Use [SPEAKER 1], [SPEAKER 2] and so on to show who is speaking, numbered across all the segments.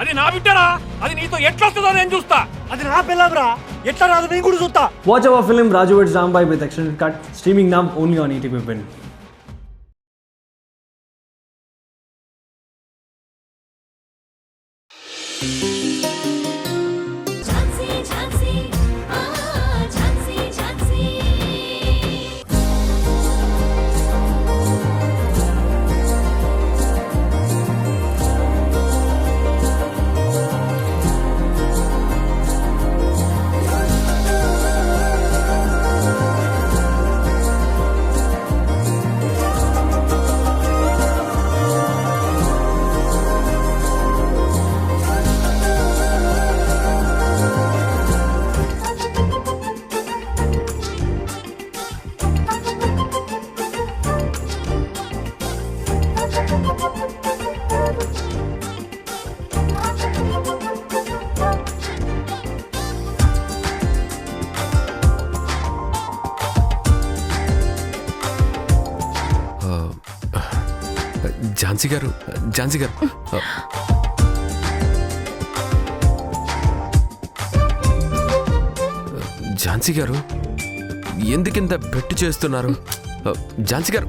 [SPEAKER 1] అది నా బిడ్డరా, అది నీతో ఎట్లా వస్తుందో నేను చూస్తా.
[SPEAKER 2] అది నా పిల్లరా, ఎట్లా రాదు నేను కూడా చూస్తా.
[SPEAKER 3] Watch our film Raju vs. Rambai with extended cut, streaming now only on ETV Win.
[SPEAKER 4] Jhansi గారు, ఝాన్సీ గారు, ఝాన్సీ గారు ఎందుకింత బెట్టు చేస్తున్నారు? ఝాన్సీ గారు,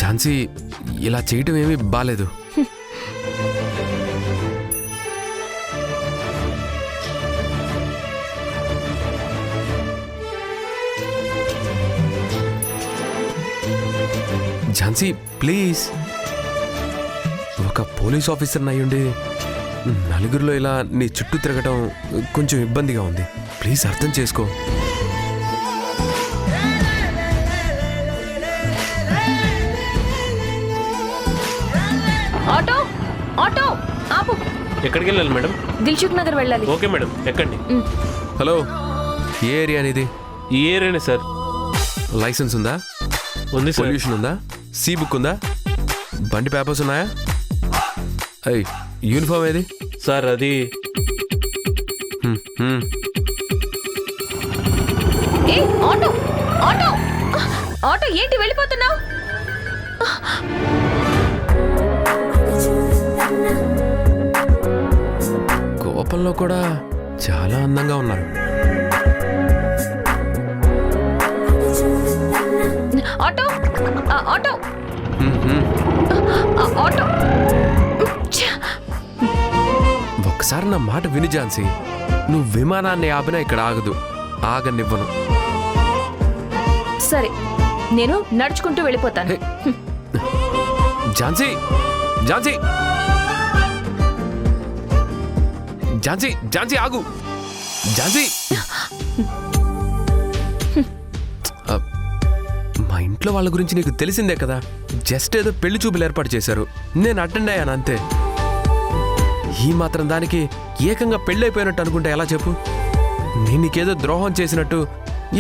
[SPEAKER 4] ఝాన్సీ ఇలా చేయటం ఏమీ బాలేదు. ఝాన్సీ ప్లీజ్, ఒక పోలీస్ ఆఫీసర్ అయ్యుండి నలుగురిలో ఇలా నీ చుట్టూ తిరగటం కొంచెం ఇబ్బందిగా ఉంది. ప్లీజ్ అర్థం చేసుకో.
[SPEAKER 5] ఆటో ఆటో ఆపు.
[SPEAKER 1] ఎక్కడికి వెళ్ళాలి మేడం?
[SPEAKER 5] దిల్సుఖ్ నగర్ వెళ్ళాలి.
[SPEAKER 1] ఓకే మేడం, ఎక్కండి.
[SPEAKER 4] హలో, ఏ ఏరియా అనేది?
[SPEAKER 1] ఈ ఏరియానే సార్.
[SPEAKER 4] లైసెన్స్ ఉందా?
[SPEAKER 1] ఉంది సార్.
[SPEAKER 4] పొల్యూషన్ ఉందా? సీ బుక్ ఉందా? బండి పేపర్స్ ఉన్నాయా? అయ్ యూనిఫామ్ ఏది
[SPEAKER 1] సార్? అది
[SPEAKER 5] ఏ ఆటో ఆటో ఆటో ఏంటి వెళ్ళిపోతున్నావు?
[SPEAKER 4] కోపంలో కూడా చాలా అందంగా ఉన్నారు.
[SPEAKER 5] Auto auto auto.
[SPEAKER 4] ఒక్కసారి నా మాట విని ఝాన్సీ, నువ్వు విమానాన్ని ఆపినా ఇక్కడ ఆగదు, ఆగనివ్వను.
[SPEAKER 5] సరే, నేను నడుచుకుంటూ వెళ్ళిపోతాను.
[SPEAKER 4] ఝాన్సీ, ఝాన్సీ, ఝాన్సీ, ఝాన్సీ ఆగు. ఝాన్సీ, మా ఇంట్లో వాళ్ళ గురించి నీకు తెలిసిందే కదా. జస్ట్ ఏదో పెళ్లి చూపులు ఏర్పాటు చేశారు, నేను అటెండ్ అయ్యాను అంతే. ఈ మాత్రం దానికి ఏకంగా పెళ్ళైపోయినట్టు అనుకుంటే ఎలా చెప్పు? నేను నీకేదో ద్రోహం చేసినట్టు,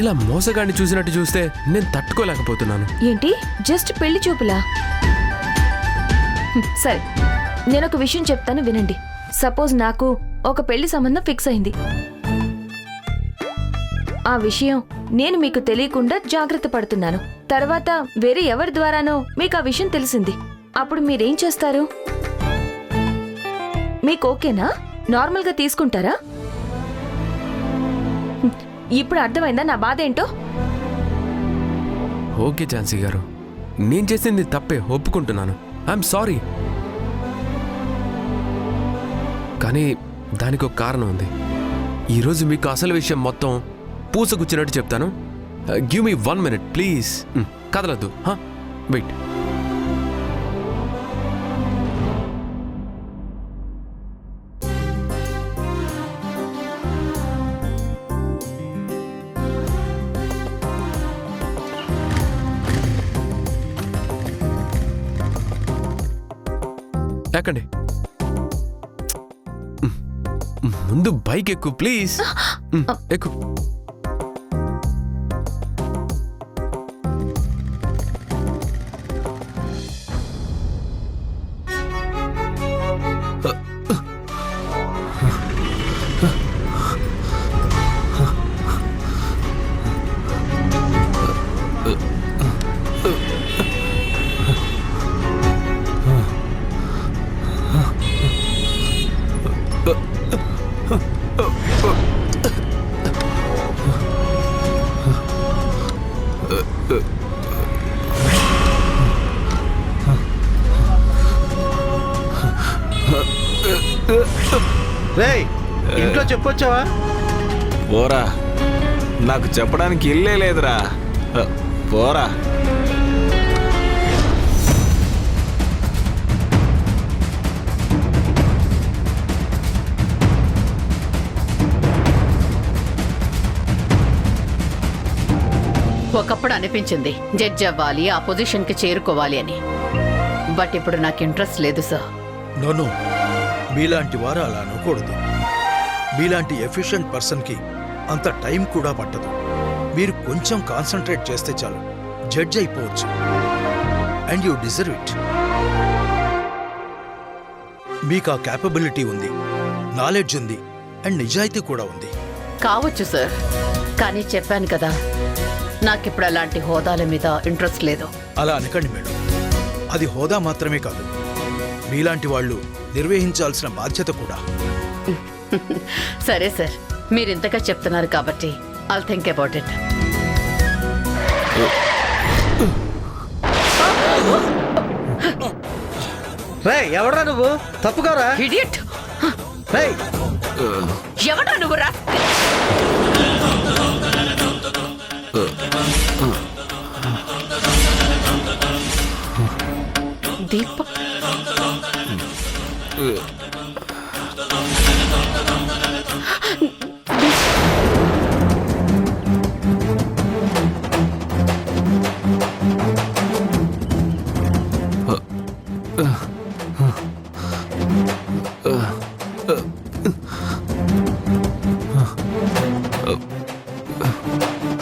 [SPEAKER 4] ఇలా మోసగాడిని చూసినట్టు చూస్తే నేను తట్టుకోలేకపోతున్నాను.
[SPEAKER 5] ఏంటి జస్ట్ పెళ్లి చూపులా? సరే, నేను ఒక విషయం చెప్తాను వినండి. సపోజ్ నాకు ఒక పెళ్లి సంబంధం ఫిక్స్ అయింది. ఆ విషయం నేను మీకు తెలియకుండా జాగ్రత్త పడుతున్నాను. తర్వాత వేరే ఎవరి ద్వారానో మీకు ఆ విషయం తెలిసింది. అప్పుడు మీరేం చేస్తారు? మీకు ఓకేనా? నార్మల్గా తీసుకుంటారా? ఇప్పుడు అర్థమైందా నా బాధ ఏంటో?
[SPEAKER 4] ఓకే ఝాన్సీ గారు, నేను చేసింది తప్పే, ఒప్పుకుంటున్నాను. I'm sorry. కానీ దానికి ఒక కారణం ఉంది. ఈరోజు మీకు అసలు విషయం మొత్తం పూసగుచ్చినట్టు చెప్తాను. Give me 1 minute please. కదలద్దు, వెయిట్. ఎక్కండి. ముందు బైక్ ఎక్కు ప్లీజ్. ఎక్కు.
[SPEAKER 6] రేయ్ ఇంట్లో చెప్పొచ్చావా?
[SPEAKER 7] పోరా, నాకు చెప్పడానికి ఇల్లే లేదురా. పోరా.
[SPEAKER 8] ఒకప్పుడు అనిపించింది జడ్జి అవ్వాలి, ఆ పొజిషన్కి చేరుకోవాలి అని. బట్ ఇప్పుడు నాకు ఇంట్రెస్ట్ లేదు సార్.
[SPEAKER 6] నోను, మీలాంటి వారు అలా అనకూడదు. మీలాంటి ఎఫిషియెంట్ పర్సన్కి అంత టైం కూడా పట్టదు. మీరు కొంచెం కాన్సన్ట్రేట్ చేస్తే చాలు, జడ్జ్ అయిపోవచ్చు. And you deserve it. మీకు ఆ క్యాపబిలిటీ ఉంది, నాలెడ్జ్ ఉంది, అండ్ నిజాయితీ కూడా ఉంది.
[SPEAKER 8] కావచ్చు సార్, కానీ చెప్పాను కదా, నాకిప్పుడు అలాంటి హోదాల మీద ఇంట్రెస్ట్ లేదు.
[SPEAKER 6] అలా అనకండి మేడం. అది హోదా మాత్రమే కాదు, మీలాంటి వాళ్ళు నిర్వహించాల్సిన బాధ్యత కూడా.
[SPEAKER 8] సరే సార్, మీరు ఇంతగా చెప్తున్నారు కాబట్టి ఐల్ థింక్ అబౌట్ ఇట్.
[SPEAKER 2] రేయ్ ఎవడ్రా నువ్వు? తప్పుకోరా.
[SPEAKER 8] ఇడియట్!
[SPEAKER 2] రేయ్
[SPEAKER 8] ఎవడా నువ్వు? రా దీప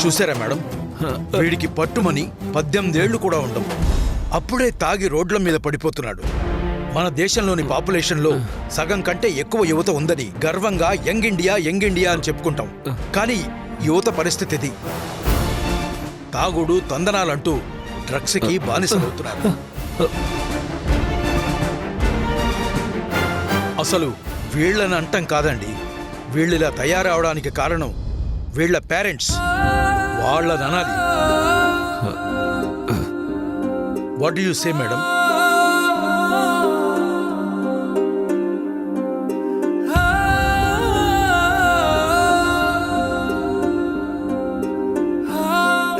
[SPEAKER 6] చూసారా మేడం, వీడికి పట్టుమని 18 ఏళ్లు కూడా ఉండవు, అప్పుడే తాగి రోడ్ల మీద పడిపోతున్నాడు. మన దేశంలోని పాపులేషన్లో సగం కంటే ఎక్కువ యువత ఉందని గర్వంగా యంగ్ ఇండియా యంగ్ ఇండియా అని చెప్పుకుంటాం. కానీ యువత పరిస్థితి ఇది. తాగుడు తందనాలంటూ డ్రగ్స్కి బానిసమవుతున్నారు. అసలు వీళ్ళని అంటం కాదండి, వీళ్ళిలా తయారవడానికి కారణం వీళ్ళ పేరెంట్స్. వాళ్ళననాలి. What do you say madam?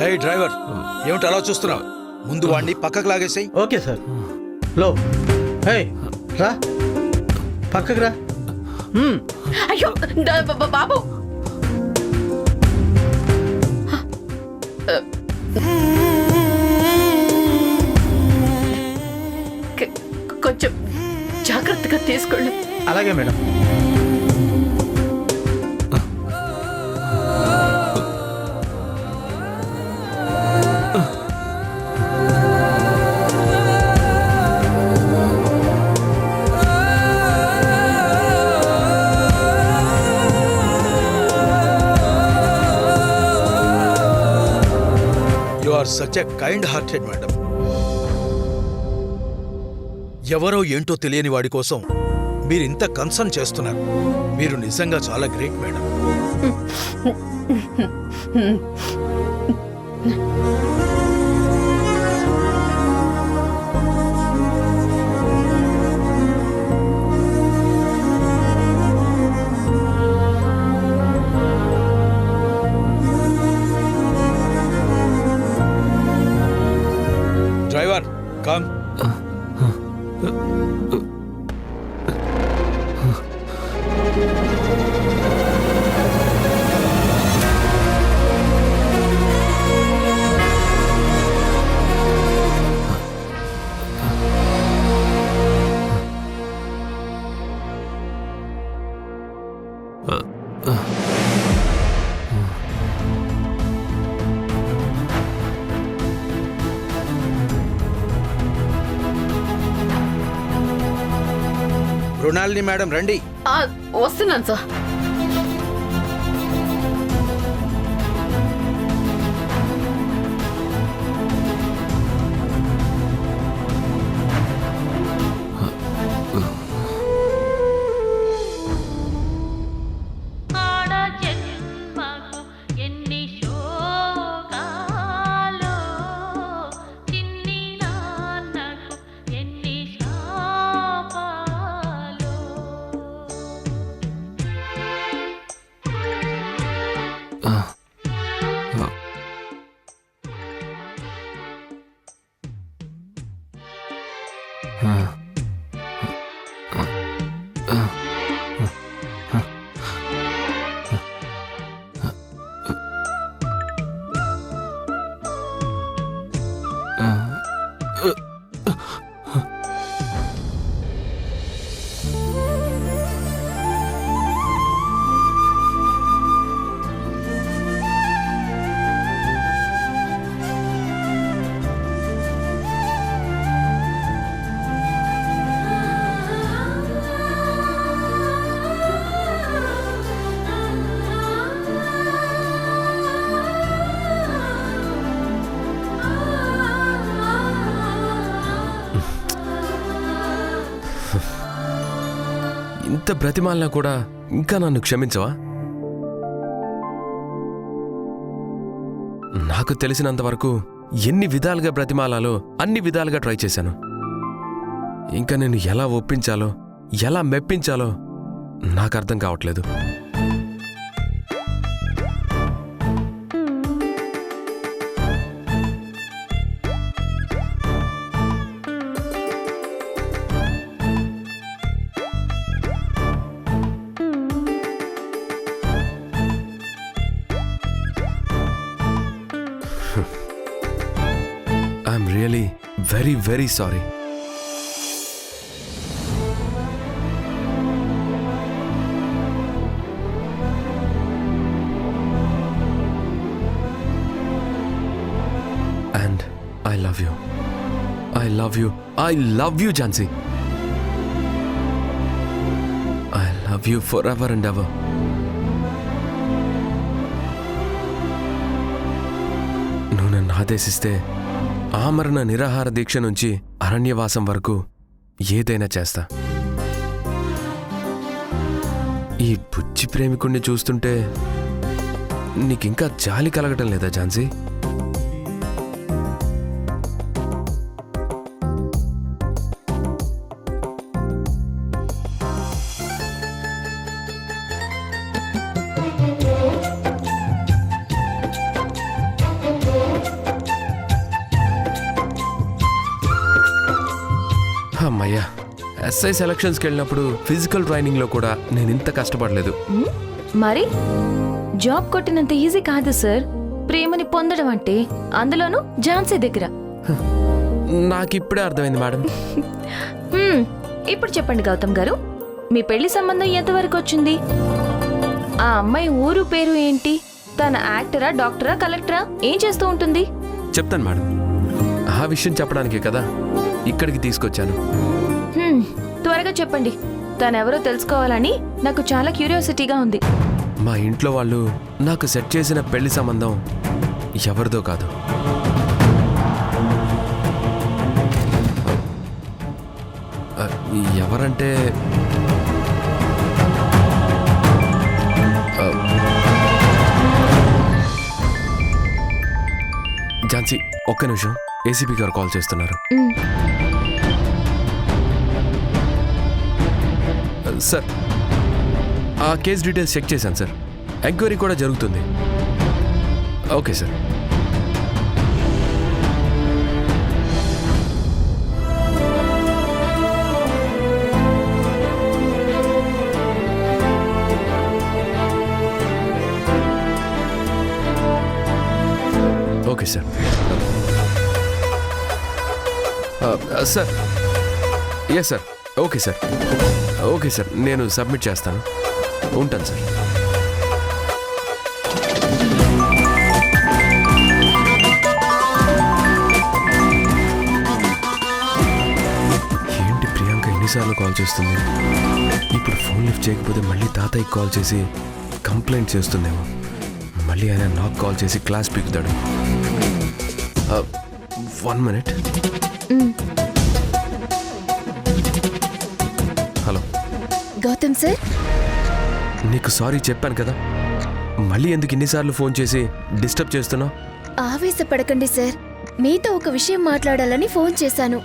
[SPEAKER 6] ఏయ్ డ్రైవర్, ఏమిటి అలా చూస్తున్నావు? ముందు వాడిని పక్కకు లాగేసాయి.
[SPEAKER 2] Okay sir. లో హే రా, పక్కకు రా.
[SPEAKER 8] అయ్యో బాబు, కొంచెం జాగ్రత్తగా తీసుకోండి.
[SPEAKER 2] అలాగే madam.
[SPEAKER 6] You are such a kind hearted madam. ఎవరో ఏంటో తెలియని వాడి కోసం మీరు ఇంత కన్సర్న్ చేస్తున్నారు. మీరు నిజంగా చాలా great madam. Driver cum. Mrinalini madam రండి.
[SPEAKER 8] వస్తున్నాను సార్.
[SPEAKER 4] ఇంత బ్రతిమాలినా కూడా ఇంకా నన్ను క్షమించవా? నాకు తెలిసినంత వరకు ఎన్ని విధాలుగా బ్రతిమాలాలో అన్ని విధాలుగా ట్రై చేశాను. ఇంకా నేను ఎలా ఒప్పించాలో ఎలా మెప్పించాలో నాకు అర్థం కావట్లేదు. I'm really very, very sorry. And I love you. I love you. I love you, Jhansi. I love you forever and ever. నువ్వు నన్ను ఆదేశిస్తే ఆమరణ నిరాహార దీక్ష నుంచి అరణ్యవాసం వరకు ఏదైనా చేస్తా. ఈ బుజ్జి ప్రేమికుణ్ణి చూస్తుంటే నీకింకా జాలి కలగటం లేదా ఝాన్సీ? అమ్మయ్యా, ఎస్ఐ సెలక్షన్స్కి వెళ్ళినప్పుడు ఫిజికల్ ట్రైనింగ్లో కూడా నేను ఇంత కష్టపడలేదు.
[SPEAKER 5] మరి జాబ్ కొట్టినంత ఈజీ కాదు సార్ ప్రేమని పొందడం అంటే, అందులోనూ ఝాన్సీ దగ్గర.
[SPEAKER 4] నాకిప్పుడే అర్థమైంది మేడం.
[SPEAKER 5] ఇప్పుడు చెప్పండి గౌతమ్ గారు, మీ పెళ్లి సంబంధం ఎంతవరకు వచ్చింది? ఆ అమ్మాయి ఊరు పేరు ఏంటి? తన యాక్టరా, డాక్టరా, కలెక్టరా, ఏం చేస్తూ ఉంటుంది?
[SPEAKER 4] చెప్తాను మేడం. ఆ విషయం చెప్పడానికే కదా ఇక్కడికి తీసుకొచ్చాను.
[SPEAKER 5] త్వరగా చెప్పండి, తనెవరో తెలుసుకోవాలని నాకు చాలా క్యూరియాసిటీగా ఉంది.
[SPEAKER 4] మా ఇంట్లో వాళ్ళు నాకు సెట్ చేసిన పెళ్లి సంబంధం ఎవరిదో కాదు. ఎవరంటే ఝాన్సీ, ఒక్క నిమిషం, ఏసీపీ గారు కాల్ చేస్తున్నారు. సార్, ఆ కేస్ డీటెయిల్స్ చెక్ చేశాను సార్. ఎంక్వైరీ కూడా జరుగుతుంది. Okay sir. Okay sir. Sir, yes sir. Okay sir. Okay sir, నేను సబ్మిట్ చేస్తాను. ఉంటాను సార్. ఏంటి ప్రియాంక ఎన్నిసార్లు కాల్ చేస్తుంది? ఇప్పుడు ఫోన్ లిఫ్ట్ చేయకపోతే మళ్ళీ తాతయ్యకి కాల్ చేసి కంప్లైంట్ చేస్తుందేమో. మళ్ళీ ఆయన నాకు కాల్ చేసి క్లాస్ పీకుతాడు. 1 minute. హలో
[SPEAKER 9] గౌతమ్ సార్,
[SPEAKER 4] నీకు సారీ చెప్పాను కదా, మళ్ళీ ఎందుకు ఇన్నిసార్లు ఫోన్ చేసి డిస్టర్బ్ చేస్తున్నావు?
[SPEAKER 9] ఆవేశపడకండి సార్, మీతో ఒక విషయం మాట్లాడాలని ఫోన్ చేశాను.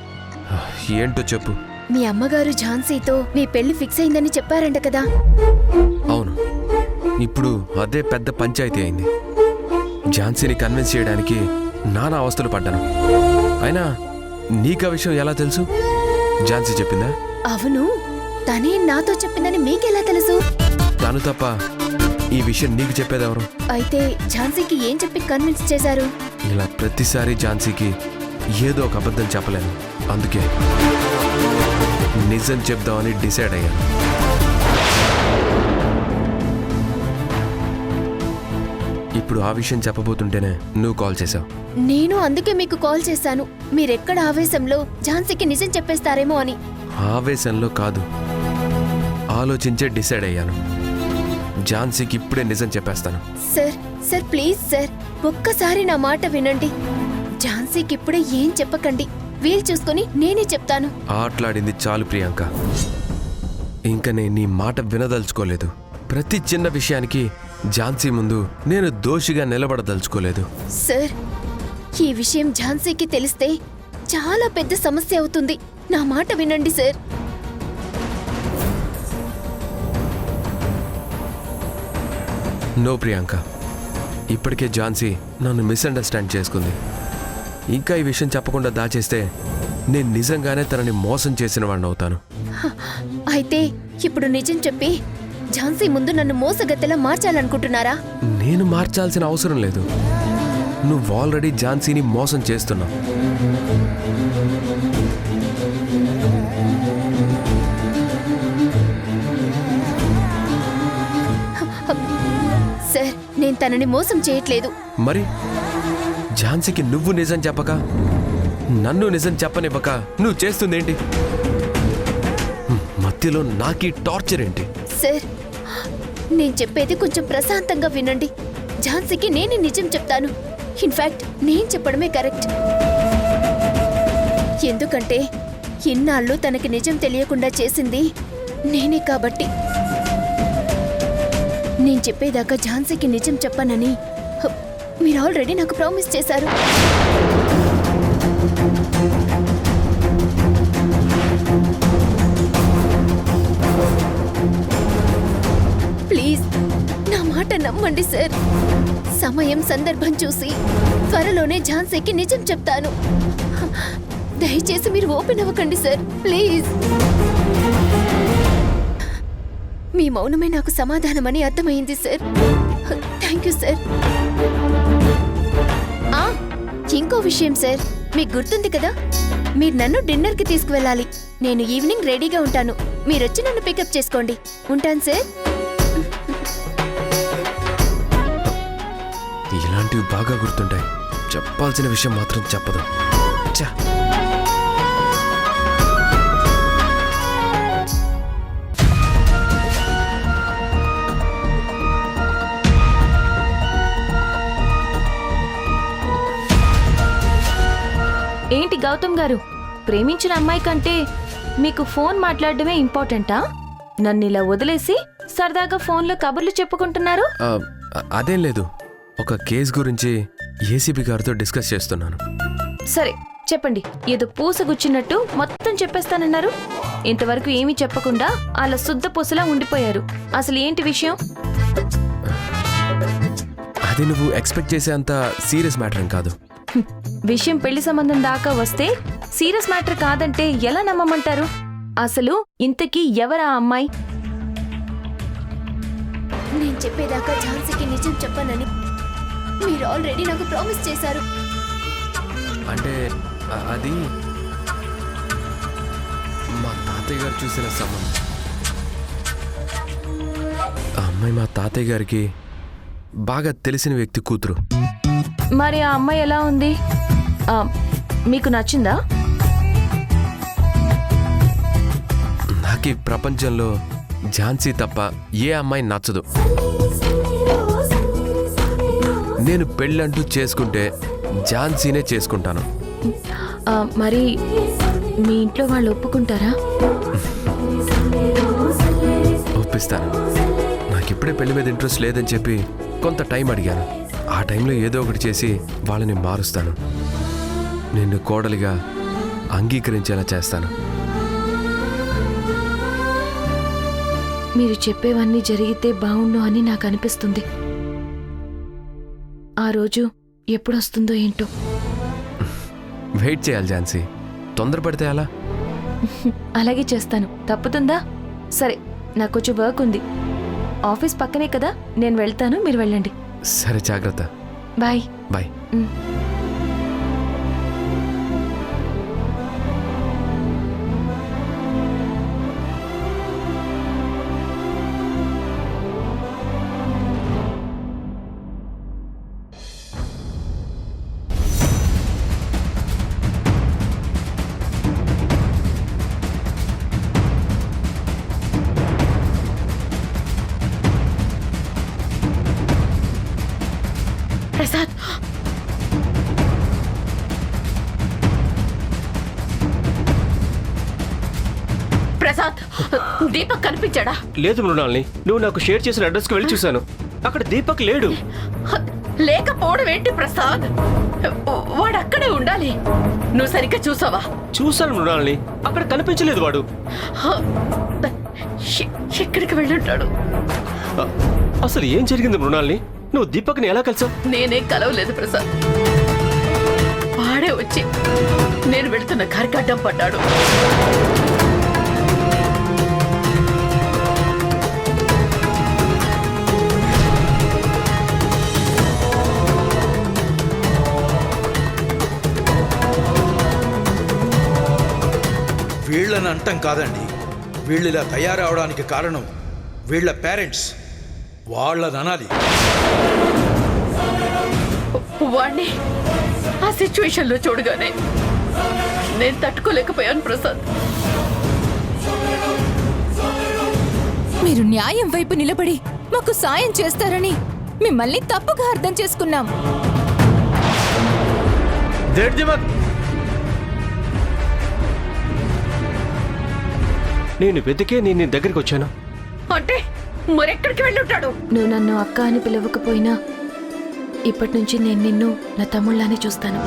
[SPEAKER 4] ఏంటో చెప్పు.
[SPEAKER 9] మీ అమ్మగారు ఝాన్సీతో మీ పెళ్లి ఫిక్స్ అయిందని చెప్పారంట కదా?
[SPEAKER 4] అవును, ఇప్పుడు అదే పెద్ద పంచాయతీ అయింది. ఝాన్సీని కన్విన్స్ చేయడానికి నానా అవస్థలు పడ్డాను. అయినా నీకు ఆ విషయం ఎలా తెలుసు? ఝాన్సీ చెప్పిందా?
[SPEAKER 9] అవును, తనే నాతో చెప్పిందని మీకెలా తెలుసు?
[SPEAKER 4] తను తప్ప ఈ విషయం నీకు చెప్పేదెవరు?
[SPEAKER 9] అయితే ఝాన్సీకి ఏం చెప్పి కన్విన్స్ చేశారు?
[SPEAKER 4] ఇలా ప్రతిసారి ఝాన్సీకి ఏదో ఒక అబద్ధం చెప్పలేను. అందుకే నిజం చెప్దామని డిసైడ్ అయ్యాను. ఇప్పుడు ఆ విషయం చెప్పబోతుంటేనే నువ్వు కాల్ చేసావు.
[SPEAKER 9] నేను అందుకే మీకు కాల్ చేశాను. మీరెక్కడ ఆవేశంలో ఝాన్సీకి నిజం చెప్పేస్తారేమో అని.
[SPEAKER 4] ఆవేశంలో కాదు, ఆలోచించే డిసైడ్ అయ్యాను. ఝాన్సీకి ఇప్పుడే నిజం చెప్పేస్తాను.
[SPEAKER 9] సార్ సార్ ప్లీజ్ సార్, ఒక్కసారి నా మాట వినండి. ఝాన్సీకి ఇప్పుడే ఏం చెప్పకండి. వీలు చూసుకొని నేనే చెప్తాను.
[SPEAKER 4] ఆటలాడింది చాలు ప్రియాంక. ఇంకా నేను నీ మాట వినదలుచుకోలేదు. ప్రతి చిన్న విషయానికి ఝాన్సీ ముందు నేను దోషిగా నిలబడదలుచుకోలేదు.
[SPEAKER 9] సార్, ఈ విషయం ఝాన్సీకి తెలిస్తే చాలా పెద్ద సమస్య అవుతుంది. నా మాట వినండి సార్.
[SPEAKER 4] నో ప్రియాంక, ఇప్పటికే ఝాన్సీ నన్ను మిస్అండర్స్టాండ్ చేసుకుంది. ఇంకా ఈ విషయం చెప్పకుండా దాచేస్తే నేను నిజంగానే తనని మోసం చేసిన వాడిని అవుతాను.
[SPEAKER 9] అయితే ఇప్పుడు నిజం చెప్పి ఝాన్సీ ముందు నన్ను మోసగత్తెలా మార్చాలనుకుంటున్నారా?
[SPEAKER 4] నేను మార్చాల్సిన అవసరం లేదు. నువ్వు ఆల్రెడీ ఝాన్సీని మోసం చేస్తున్నావు.
[SPEAKER 9] సార్, నేను తనని మోసం చేయట్లేదు.
[SPEAKER 4] మరి ఝాన్సీకి నువ్వు నిజం చెప్పక, నన్ను నిజం చెప్పనివ్వక నువ్వు చేస్తుందేంటి? మధ్యలో నాకీ టార్చర్ ఏంటి?
[SPEAKER 9] సార్, నేను చెప్పేది కొంచెం ప్రశాంతంగా వినండి. ఝాన్సీకి నేనే నిజం చెప్తాను. ఇన్ఫాక్ట్ నేను చెప్పడమే కరెక్ట్. ఎందుకంటే ఇన్నాళ్ళు తనకి నిజం తెలియకుండా చేసింది నేనే కాబట్టి. నేను చెప్పేదాకా ఝాన్సీకి నిజం చెప్పనని మీరు ఆల్రెడీ నాకు ప్రామిస్ చేశారు. ప్లీజ్ నా మాట నమ్మండి సార్. సమయం సందర్భం చూసి త్వరలోనే ఝాన్సీకి నిజం చెప్తాను. దయచేసి మీరు ఓపెన్ అవ్వకండి సార్, ప్లీజ్. మీ మౌనమే నాకు సమాధానమని అర్థమైంది సార్. Thank you sir. ఇంకో విషయం సార్, మీకు గుర్తుంది కదా, మీరు నన్ను డిన్నర్కి తీసుకువెళ్ళాలి. నేను ఈవినింగ్ రెడీగా ఉంటాను. మీరొచ్చి నన్ను పికప్ చేసుకోండి. ఉంటాను సార్.
[SPEAKER 4] ఇలాంటివి బాగా గుర్తుంటాయి. చెప్పాల్సిన విషయం మాత్రం చెప్పదు. ఛా!
[SPEAKER 5] ఏంటి గౌతమ్ గారు, ప్రేమించిన అమ్మాయి కంటే మీకు ఫోన్ మాట్లాడడమే ఇంపార్టెంటా? నన్ను ఇలా వదిలేసి సరదాగా ఫోన్లో కబుర్లు చెప్పుకుంటున్నారు?
[SPEAKER 4] అదేం లేదు, ఒక కేసు గురించి ఏసీబీ గారితో డిస్కస్ చేస్తున్నాను.
[SPEAKER 5] సరే చెప్పండి. ఏదో పూసగుచ్చినట్టు మొత్తం చెప్పేస్తానన్నారు. ఇంతవరకు ఏమీ చెప్పకుండా అలా శుద్ధ పూసలా ఉండిపోయారు. అసలు ఏంటి విషయం?
[SPEAKER 4] అది నువ్వు ఎక్స్పెక్ట్ చేసే అంత సీరియస్ మ్యాటర్ ఏం కాదు.
[SPEAKER 5] విషయం పెళ్లి సంబంధం దాకా వస్తే సీరియస్ మ్యాటర్ కాదంటే ఎలా నమ్మమంటారు? అసలు ఇంతకీ ఎవరా అమ్మాయి?
[SPEAKER 9] నేను చెప్పేదాకా ఝాన్సీకి నిజం చెప్పనని మీరు ఆల్రెడీ నాకు ప్రామిస్ చేశారు.
[SPEAKER 4] అంటే అది మా తాతయ్య గారు చూసిన సంబంధం. ఆ అమ్మాయి మా తాతయ్య గారికి బాగా తెలిసిన వ్యక్తి కూతురు.
[SPEAKER 5] మరి ఆ అమ్మాయి ఎలా ఉంది? మీకు నచ్చిందా?
[SPEAKER 4] నాకు ఈ ప్రపంచంలో ఝాన్సీ తప్ప ఏ అమ్మాయి నచ్చదు. నేను పెళ్ళంటూ చేసుకుంటే ఝాన్సీనే చేసుకుంటాను.
[SPEAKER 5] మరి మీ ఇంట్లో వాళ్ళు ఒప్పుకుంటారా?
[SPEAKER 4] ఒప్పిస్తాను. నాకు ఇప్పుడే పెళ్లి మీద ఇంట్రెస్ట్ లేదని చెప్పి కొంత టైం అడిగాను. ఆ టైంలో ఏదో ఒకటి చేసి వాళ్ళని మారుస్తాను. నిన్ను కోడలిగా అంగీకరించేలా చేస్తాను.
[SPEAKER 5] మీరు చెప్పేవన్నీ జరిగితే బాగుండు అని నాకు అనిపిస్తుంది. ఆ రోజు ఎప్పుడొస్తుందో ఏంటో.
[SPEAKER 4] వెయిట్ చేయాలి ఝాన్సీ, తొందరపడితే అలా.
[SPEAKER 5] అలాగే చేస్తాను. తప్పుతుందా? సరే, నాకు కొంచెం వర్క్ ఉంది. ఆఫీస్ పక్కనే కదా, నేను వెళ్తాను, మీరు వెళ్ళండి.
[SPEAKER 4] సరే, జాగ్రత్త.
[SPEAKER 5] బాయ్.
[SPEAKER 4] బాయ్.
[SPEAKER 8] ప్రసాద్, ప్రసాద్, దీపక్ కనిపించాడా?
[SPEAKER 1] లేదు మృణాల్ని, నువ్వు నాకు షేర్ చేసిన అడ్రస్కి వెళ్ళి చూశాను. అక్కడ దీపక్ లేడు.
[SPEAKER 8] లేకపోవడం ఏంటి ప్రసాద్? వాడు అక్కడే ఉండాలి. నువ్వు సరిగ్గా చూసావా?
[SPEAKER 1] చూశాను మృణాల్ని, అక్కడ కనిపించలేదు వాడు.
[SPEAKER 8] ఎక్కడికి వెళ్ళుంటాడు?
[SPEAKER 1] అసలు ఏం జరిగింది మృణాల్ని? నువ్వు దీపక్ని ఎలా కలిసావు?
[SPEAKER 8] నేనే కలవలేదు ప్రసాద్. వాడే వచ్చి నేను వెళుతున్న కారుకి అడ్డం పడ్డాడు.
[SPEAKER 6] వీళ్ళని అంటం కాదండి, వీళ్ళు ఇలా తయారవడానికి కారణం వీళ్ళ పేరెంట్స్. వాళ్ళని అనాలి.
[SPEAKER 8] వాణ్ణి ఆ సిచ్యువేషన్ లో చూడగానే నేను తట్టుకోలేకపోయాను ప్రసాద్.
[SPEAKER 10] మీరు న్యాయం వైపు నిలబడి మాకు సాయం చేస్తారని మిమ్మల్ని తప్పుగా అర్థం చేసుకున్నాం.
[SPEAKER 1] నేను వెతికే నేను నీ దగ్గరికి వచ్చాను.
[SPEAKER 8] అంటే మరెక్కడికి వెళ్ళుంటాడు?
[SPEAKER 5] నువ్వు నన్ను అక్క అని పిలవకపోయినా ఇప్పటి నుంచి నేను నిన్ను నా తమ్ముళ్ళని చూస్తాను.